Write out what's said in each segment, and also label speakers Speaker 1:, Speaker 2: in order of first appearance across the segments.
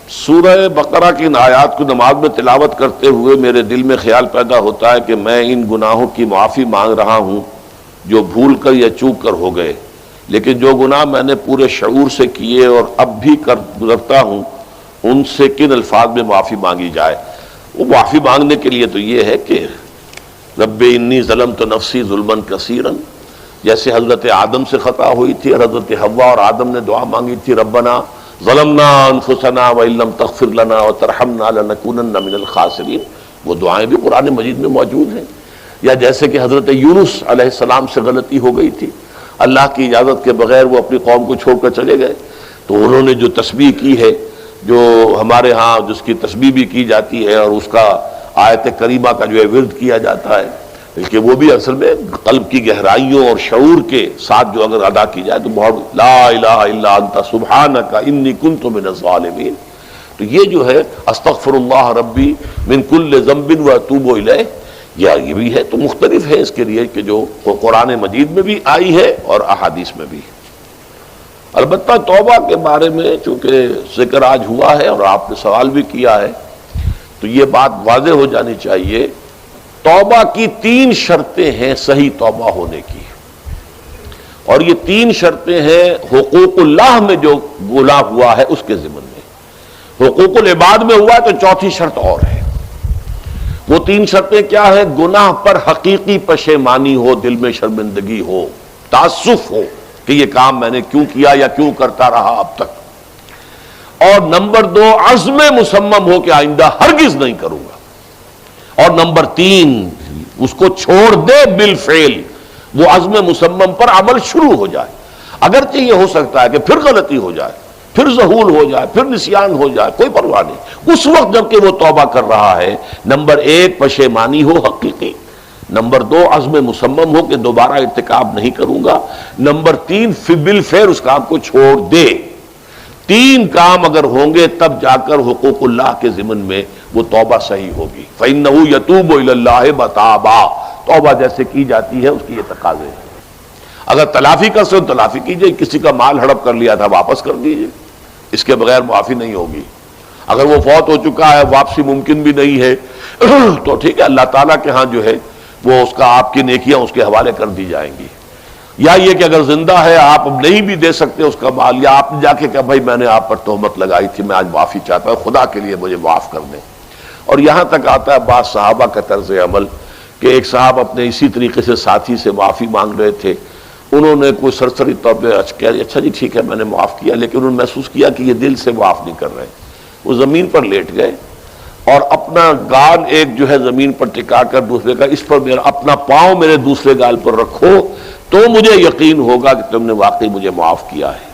Speaker 1: سورہ بقرہ کی ان آیات کو نماز میں تلاوت کرتے ہوئے میرے دل میں خیال پیدا ہوتا ہے کہ میں ان گناہوں کی معافی مانگ رہا ہوں جو بھول کر یا چوک کر ہو گئے، لیکن جو گناہ میں نے پورے شعور سے کیے اور اب بھی کر گزرتا ہوں ان سے کن الفاظ میں معافی مانگی جائے؟ وہ معافی مانگنے کے لیے تو یہ ہے کہ رب انی ظلمت نفسی ظلما کثیرا، جیسے حضرت آدم سے خطا ہوئی تھی اور حضرت حوا اور آدم نے دعا مانگی تھی ربنا ظلمنا انفسنا وان لم تغفر لنا وترحمنا لنکونن من الخاسرین، وہ دعائیں بھی قرآن مجید میں موجود ہیں۔ یا جیسے کہ حضرت یونس علیہ السلام سے غلطی ہو گئی تھی، اللہ کی اجازت کے بغیر وہ اپنی قوم کو چھوڑ کر چلے گئے، تو انہوں نے جو تسبیح کی ہے، جو ہمارے ہاں جس کی تسبیح بھی کی جاتی ہے اور اس کا آیت کریمہ کا جو ہے ورد کیا جاتا ہے، بلکہ وہ بھی اصل میں قلب کی گہرائیوں اور شعور کے ساتھ جو اگر ادا کی جائے تو بہت لا الہ الا انت سبحانک انی کنت من الظالمین، تو یہ جو ہے استغفر اللہ ربی من کل ذنب واتوب الیہ، یہ بھی ہے، تو مختلف ہے اس کے لیے کہ جو قرآن مجید میں بھی آئی ہے اور احادیث میں بھی۔ البتہ توبہ کے بارے میں چونکہ ذکر آج ہوا ہے اور آپ نے سوال بھی کیا ہے، تو یہ بات واضح ہو جانی چاہیے، توبہ کی 3 شرطیں ہیں صحیح توبہ ہونے کی، اور یہ 3 شرطیں ہیں حقوق اللہ میں جو گناہ ہوا ہے اس کے ضمن میں۔ حقوق العباد میں ہوا ہے تو 4تھی شرط اور ہے۔ وہ 3 شرطیں کیا ہے؟ گناہ پر حقیقی پشیمانی ہو، دل میں شرمندگی ہو، تعسف ہو کہ یہ کام میں نے کیوں کیا یا کیوں کرتا رہا اب تک، اور نمبر 2 عزم مصمم ہو کہ آئندہ ہرگز نہیں کروں گا، اور نمبر 3 اس کو چھوڑ دے بالفعل، وہ عزم مصمم پر عمل شروع ہو جائے۔ اگرچہ یہ ہو سکتا ہے کہ پھر غلطی ہو جائے، پھر ذہول ہو جائے، پھر نسیان ہو جائے، کوئی پرواہ نہیں، اس وقت جب کہ وہ توبہ کر رہا ہے نمبر 1 پشیمانی ہو حقیقی، نمبر 2 عزم مصمم ہو کہ دوبارہ ارتکاب نہیں کروں گا، نمبر 3 بالفعل اس کام کو چھوڑ دے۔ 3 کام اگر ہوں گے تب جا کر حقوق اللہ کے ضمن میں وہ توبہ صحیح ہوگی۔ فَإِنَّهُ يَتُوبُ إِلَى اللَّهِ مَتَابًا، توبہ جیسے کی جاتی ہے اس کی یہ تقاضے ہیں۔ اگر تلافی کر سکتے تلافی کیجئے، کسی کا مال ہڑپ کر لیا تھا واپس کر دیجئے، اس کے بغیر معافی نہیں ہوگی۔ اگر وہ فوت ہو چکا ہے واپسی ممکن بھی نہیں ہے تو ٹھیک ہے، اللہ تعالیٰ کے ہاں جو ہے وہ اس کا آپ کی نیکیاں اس کے حوالے کر دی جائیں گی۔ یا یہ کہ اگر زندہ ہے آپ اب نہیں بھی دے سکتے اس کا مال، یا آپ نے جا کے کہا بھائی میں نے آپ پر تہمت لگائی تھی، میں آج معافی چاہتا ہوں، خدا کے لیے مجھے معاف کر دیں۔ اور یہاں تک آتا ہے بعض صحابہ کا طرز عمل کہ ایک صاحب اپنے اسی طریقے سے ساتھی سے معافی مانگ رہے تھے، انہوں نے کوئی سرسری طور پہ اچھا جی ٹھیک ہے میں نے معاف کیا، لیکن انہوں نے محسوس کیا کہ یہ دل سے معاف نہیں کر رہے، وہ زمین پر لیٹ گئے اور اپنا گال ایک جو ہے زمین پر ٹکا کر دوسرے کا، اس پر میرا اپنا پاؤں میرے دوسرے گال پر رکھو تو مجھے یقین ہوگا کہ تم نے واقعی مجھے معاف کیا ہے۔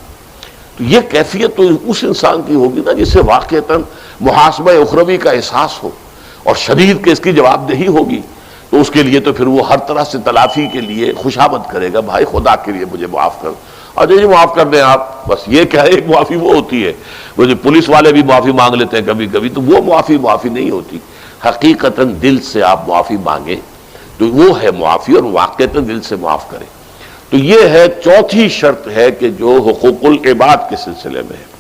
Speaker 1: تو یہ کیفیت تو اس انسان کی ہوگی نا جسے واقعتاً محاسبہ اخروی کا احساس ہو اور شدید کہ اس کی جواب دہی ہوگی، تو اس کے لیے تو پھر وہ ہر طرح سے تلافی کے لیے خوشامد کرے گا، بھائی خدا کے لیے مجھے معاف کر، اور جی معاف کر دیں آپ، بس یہ کیا ہے، ایک معافی وہ ہوتی ہے، وہ جو پولیس والے بھی معافی مانگ لیتے ہیں کبھی کبھی، تو وہ معافی نہیں ہوتی، حقیقتاً دل سے آپ معافی مانگیں تو وہ ہے معافی، اور واقعتاً دل سے معاف کریں۔ تو یہ ہے 4تھی شرط ہے کہ جو حقوق العباد کے سلسلے میں ہے۔